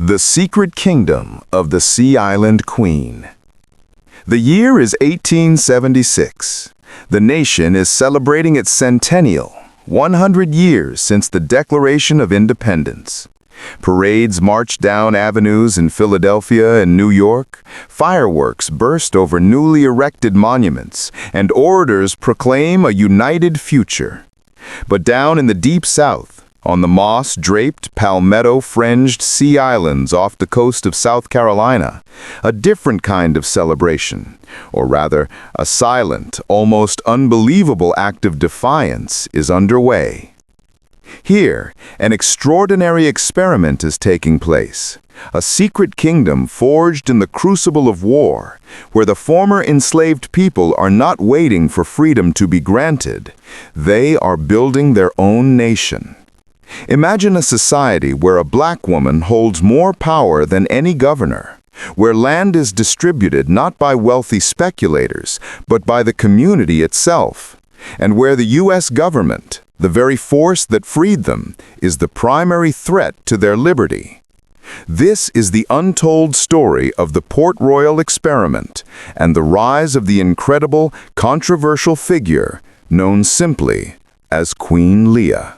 The Secret Kingdom of the Sea Island Queen. The year is 1876. The nation is celebrating its centennial, 100 years since the Declaration of Independence. Parades march down avenues in Philadelphia and New York, fireworks burst over newly erected monuments, and orators proclaim a united future. But down in the deep South, on the moss-draped, palmetto-fringed sea islands off the coast of South Carolina, a different kind of celebration, or rather, a silent, almost unbelievable act of defiance is underway. Here, an extraordinary experiment is taking place, a secret kingdom forged in the crucible of war, where the former enslaved people are not waiting for freedom to be granted. They are building their own nation. Imagine a society where a black woman holds more power than any governor, where land is distributed not by wealthy speculators, but by the community itself, and where the U.S. government, the very force that freed them, is the primary threat to their liberty. This is the untold story of the Port Royal experiment and the rise of the incredible, controversial figure known simply as Queen Leah.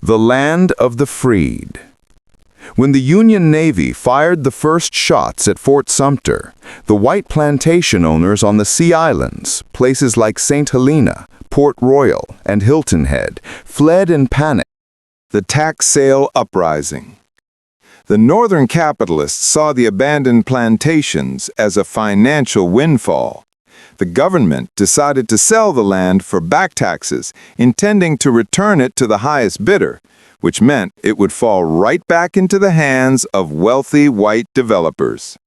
The land of the freed. When the Union Navy fired the first shots at Fort Sumter, the white plantation owners on the Sea Islands, places like St. Helena, Port Royal, and Hilton Head, fled in panic. The tax sale uprising. The northern capitalists saw the abandoned plantations as a financial windfall. The government decided to sell the land for back taxes, intending to return it to the highest bidder, which meant it would fall right back into the hands of wealthy white developers.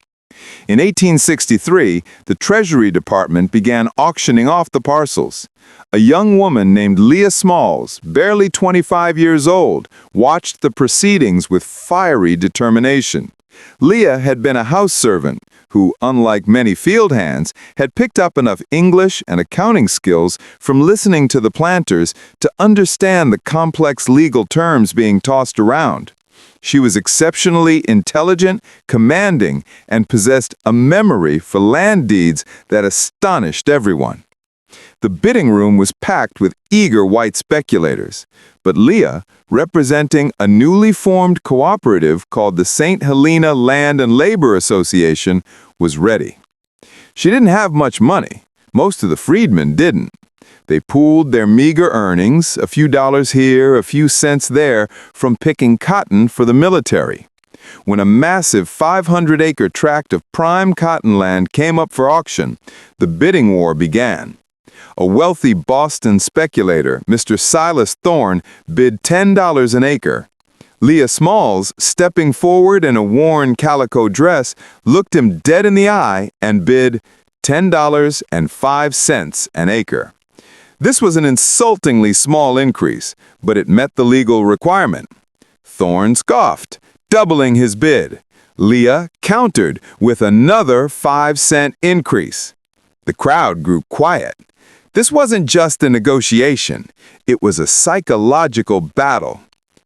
In 1863, the Treasury Department began auctioning off the parcels. A young woman named Leah Smalls, barely 25 years old, watched the proceedings with fiery determination. Leah had been a house servant who, unlike many field hands, had picked up enough English and accounting skills from listening to the planters to understand the complex legal terms being tossed around. She was exceptionally intelligent, commanding, and possessed a memory for land deeds that astonished everyone. The bidding room was packed with eager white speculators, but Leah, representing a newly formed cooperative called the St. Helena Land and Labor Association, was ready. She didn't have much money. Most of the freedmen didn't. They pooled their meager earnings, a few dollars here, a few cents there, from picking cotton for the military. When a massive 500-acre tract of prime cotton land came up for auction, the bidding war began. A wealthy Boston speculator, Mr. Silas Thorne, bid $10 an acre. Leah Smalls, stepping forward in a worn calico dress, looked him dead in the eye and bid $10.05 an acre. This was an insultingly small increase, but it met the legal requirement. Thorne scoffed, doubling his bid. Leah countered with another 5-cent increase. The crowd grew quiet. This wasn't just a negotiation. It was a psychological battle.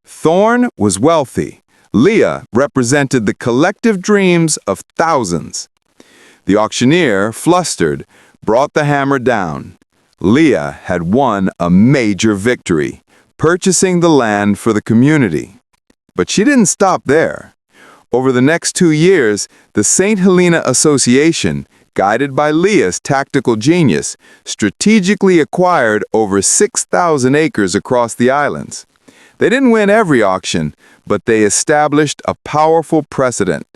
Thorne was wealthy. Leah represented the collective dreams of thousands. The auctioneer, flustered, brought the hammer down. Leah had won a major victory, purchasing the land for the community. But she didn't stop there. Over the next 2 years, the St. Helena Association, guided by Leah's tactical genius, strategically acquired over 6,000 acres across the islands. They didn't win every auction, but they established a powerful precedent.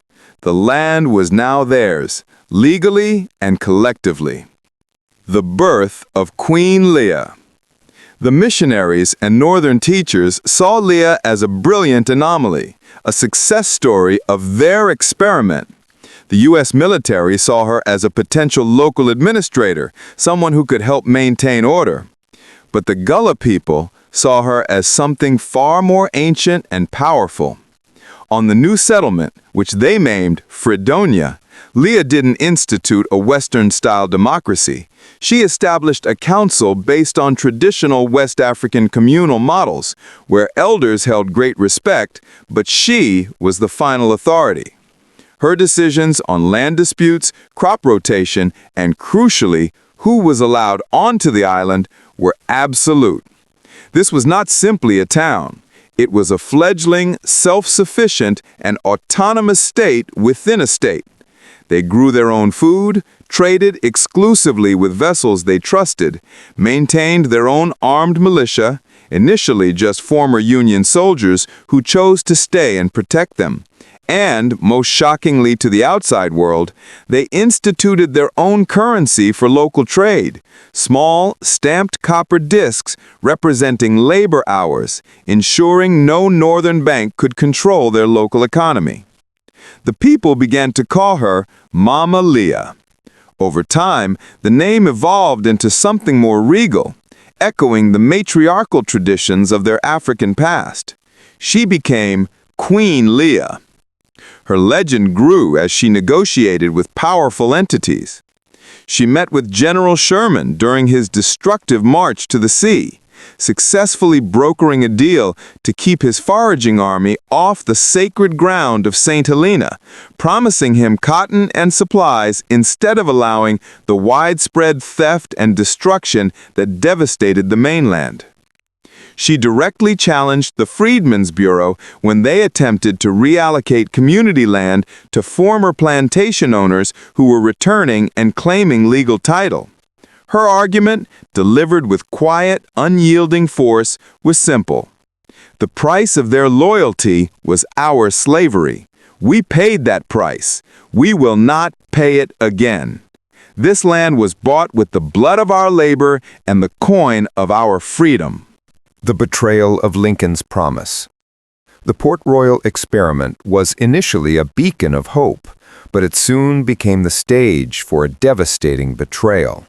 The land was now theirs, legally and collectively. The birth of Queen Leah. The missionaries and northern teachers saw Leah as a brilliant anomaly, a success story of their experiment. The U.S. military saw her as a potential local administrator, someone who could help maintain order. But the Gullah people saw her as something far more ancient and powerful. On the new settlement, which they named Fredonia, Leah didn't institute a Western-style democracy. She established a council based on traditional West African communal models, where elders held great respect, but she was the final authority. Her decisions on land disputes, crop rotation, and crucially, who was allowed onto the island were absolute. This was not simply a town. It was a fledgling, self-sufficient, and autonomous state within a state. They grew their own food, traded exclusively with vessels they trusted, maintained their own armed militia, initially just former Union soldiers who chose to stay and protect them. And, most shockingly to the outside world, they instituted their own currency for local trade, small, stamped copper discs representing labor hours, ensuring no northern bank could control their local economy. The people began to call her Mama Leah. Over time, the name evolved into something more regal, echoing the matriarchal traditions of their African past. She became Queen Leah. Her legend grew as she negotiated with powerful entities. She met with General Sherman during his destructive march to the sea, successfully brokering a deal to keep his foraging army off the sacred ground of St. Helena, promising him cotton and supplies instead of allowing the widespread theft and destruction that devastated the mainland. She directly challenged the Freedmen's Bureau when they attempted to reallocate community land to former plantation owners who were returning and claiming legal title. Her argument, delivered with quiet, unyielding force, was simple. The price of their loyalty was our slavery. We paid that price. We will not pay it again. This land was bought with the blood of our labor and the coin of our freedom. The betrayal of Lincoln's promise. The Port Royal experiment was initially a beacon of hope, but it soon became the stage for a devastating betrayal.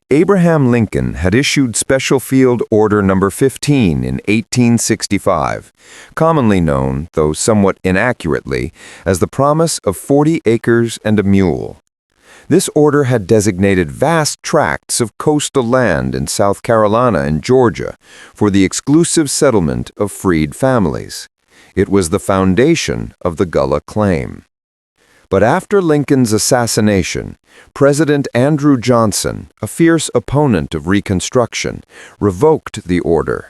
Abraham Lincoln had issued Special Field Order No. 15 in 1865, commonly known, though somewhat inaccurately, as the promise of 40 acres and a mule. This order had designated vast tracts of coastal land in South Carolina and Georgia for the exclusive settlement of freed families. It was the foundation of the Gullah claim. But after Lincoln's assassination, President Andrew Johnson, a fierce opponent of Reconstruction, revoked the order.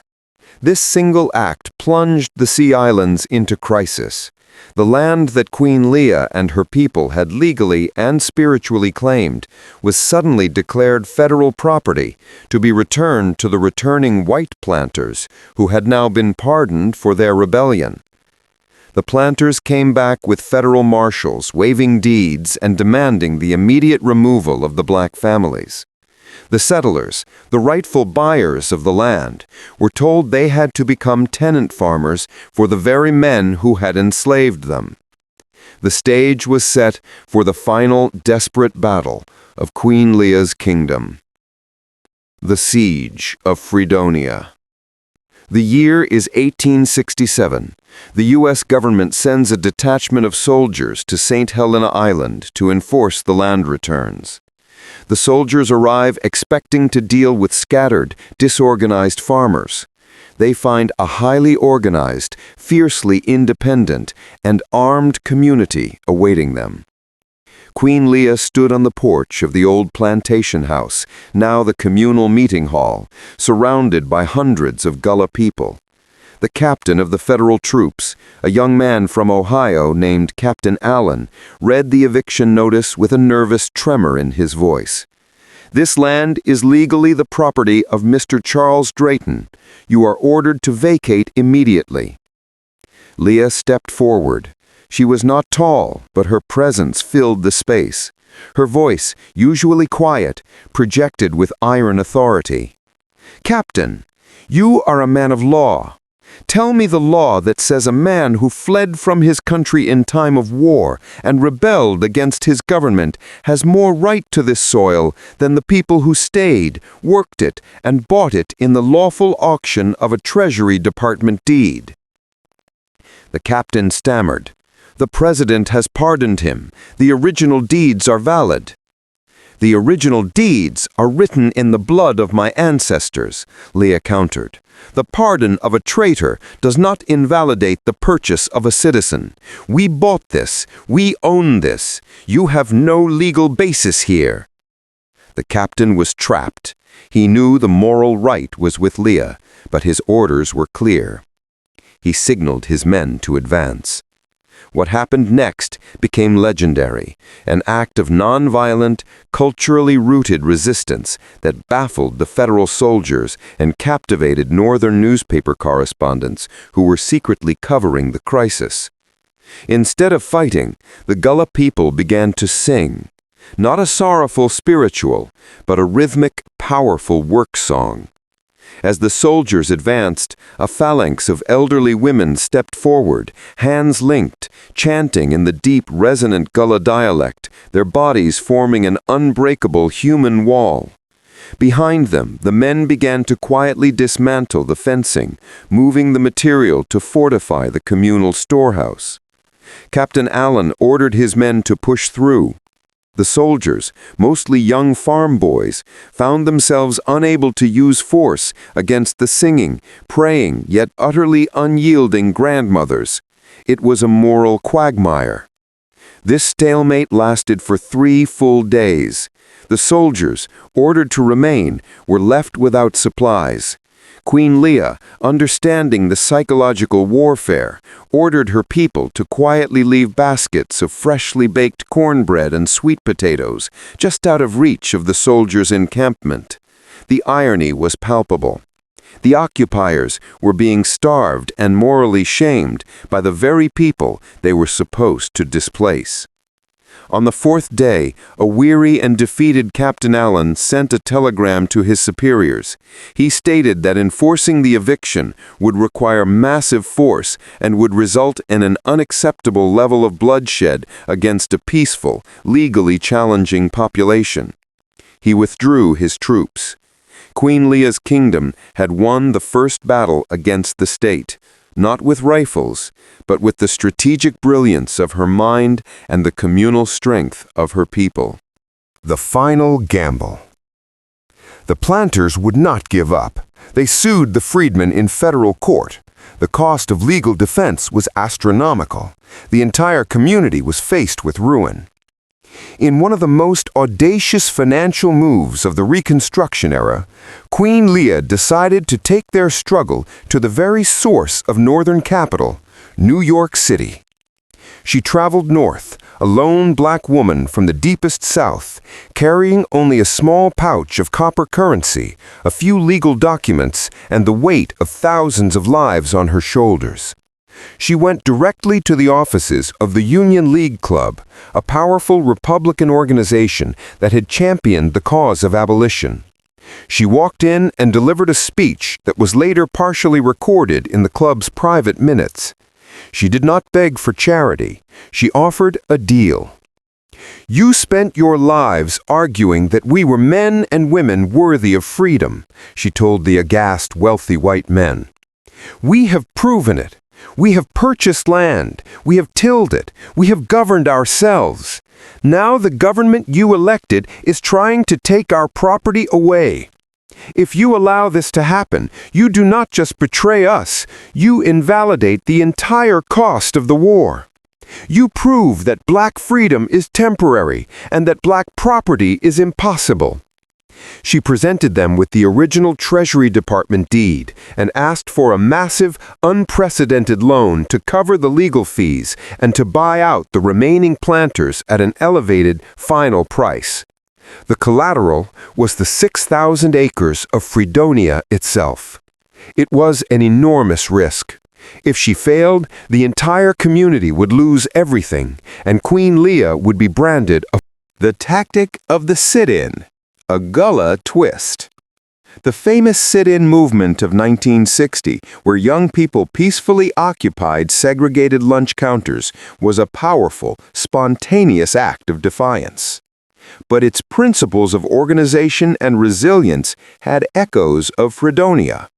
This single act plunged the Sea Islands into crisis. The land that Queen Leah and her people had legally and spiritually claimed was suddenly declared federal property to be returned to the returning white planters who had now been pardoned for their rebellion. The planters came back with federal marshals waving deeds and demanding the immediate removal of the black families. The settlers, the rightful buyers of the land, were told they had to become tenant farmers for the very men who had enslaved them. The stage was set for the final desperate battle of Queen Leah's kingdom. The Siege of Fredonia. The year is 1867. The U.S. government sends a detachment of soldiers to St. Helena Island to enforce the land returns. The soldiers arrive expecting to deal with scattered, disorganized farmers. They find a highly organized, fiercely independent, and armed community awaiting them. Queen Leah stood on the porch of the old plantation house, now the communal meeting hall, surrounded by hundreds of Gullah people. The captain of the federal troops, a young man from Ohio named Captain Allen, read the eviction notice with a nervous tremor in his voice. "This land is legally the property of Mr. Charles Drayton. You are ordered to vacate immediately." Leah stepped forward. She was not tall, but her presence filled the space. Her voice, usually quiet, projected with iron authority. "Captain, you are a man of law. Tell me the law that says a man who fled from his country in time of war and rebelled against his government has more right to this soil than the people who stayed, worked it, and bought it in the lawful auction of a Treasury Department deed." The captain stammered. "The president has pardoned him. The original deeds are valid." "The original deeds are written in the blood of my ancestors," Leah countered. "The pardon of a traitor does not invalidate the purchase of a citizen. We bought this. We own this. You have no legal basis here." The captain was trapped. He knew the moral right was with Leah, but his orders were clear. He signaled his men to advance. What happened next became legendary, an act of nonviolent, culturally rooted resistance that baffled the federal soldiers and captivated northern newspaper correspondents who were secretly covering the crisis. Instead of fighting, the Gullah people began to sing, not a sorrowful spiritual, but a rhythmic, powerful work song. As the soldiers advanced, a phalanx of elderly women stepped forward, hands linked, chanting in the deep, resonant Gullah dialect, their bodies forming an unbreakable human wall. Behind them, the men began to quietly dismantle the fencing, moving the material to fortify the communal storehouse. Captain Allen ordered his men to push through. The soldiers, mostly young farm boys, found themselves unable to use force against the singing, praying, yet utterly unyielding grandmothers. It was a moral quagmire. This stalemate lasted for 3 full days. The soldiers, ordered to remain, were left without supplies. Queen Leah, understanding the psychological warfare, ordered her people to quietly leave baskets of freshly baked cornbread and sweet potatoes just out of reach of the soldiers' encampment. The irony was palpable. The occupiers were being starved and morally shamed by the very people they were supposed to displace. On the 4th day, a weary and defeated Captain Allen sent a telegram to his superiors. He stated that enforcing the eviction would require massive force and would result in an unacceptable level of bloodshed against a peaceful, legally challenging population. He withdrew his troops. Queen Leah's kingdom had won the first battle against the state, not with rifles, but with the strategic brilliance of her mind and the communal strength of her people. The final gamble. The planters would not give up. They sued the freedmen in federal court. The cost of legal defense was astronomical. The entire community was faced with ruin. In one of the most audacious financial moves of the Reconstruction era, Queen Leah decided to take their struggle to the very source of Northern capital, New York City. She traveled north, a lone black woman from the deepest South, carrying only a small pouch of copper currency, a few legal documents, and the weight of thousands of lives on her shoulders. She went directly to the offices of the Union League Club, a powerful Republican organization that had championed the cause of abolition. She walked in and delivered a speech that was later partially recorded in the club's private minutes. She did not beg for charity. She offered a deal. "You spent your lives arguing that we were men and women worthy of freedom," she told the aghast, wealthy white men. "We have proven it. We have purchased land. We have tilled it. We have governed ourselves. Now the government you elected is trying to take our property away. If you allow this to happen, you do not just betray us, you invalidate the entire cost of the war. You prove that black freedom is temporary and that black property is impossible." She presented them with the original Treasury Department deed and asked for a massive, unprecedented loan to cover the legal fees and to buy out the remaining planters at an elevated final price. The collateral was the 6,000 acres of Fredonia itself. It was an enormous risk. If she failed, the entire community would lose everything, and Queen Leah would be branded a... The tactic of the sit-in. A Gullah twist. The famous sit-in movement of 1960, where young people peacefully occupied segregated lunch counters, was a powerful, spontaneous act of defiance. But its principles of organization and resilience had echoes of Fredonia.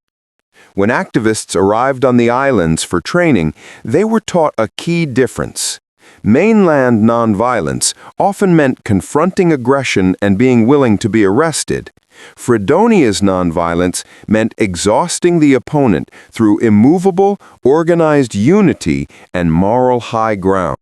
When activists arrived on the islands for training, they were taught a key difference. Mainland nonviolence often meant confronting aggression and being willing to be arrested. Fredonia's nonviolence meant exhausting the opponent through immovable, organized unity and moral high ground.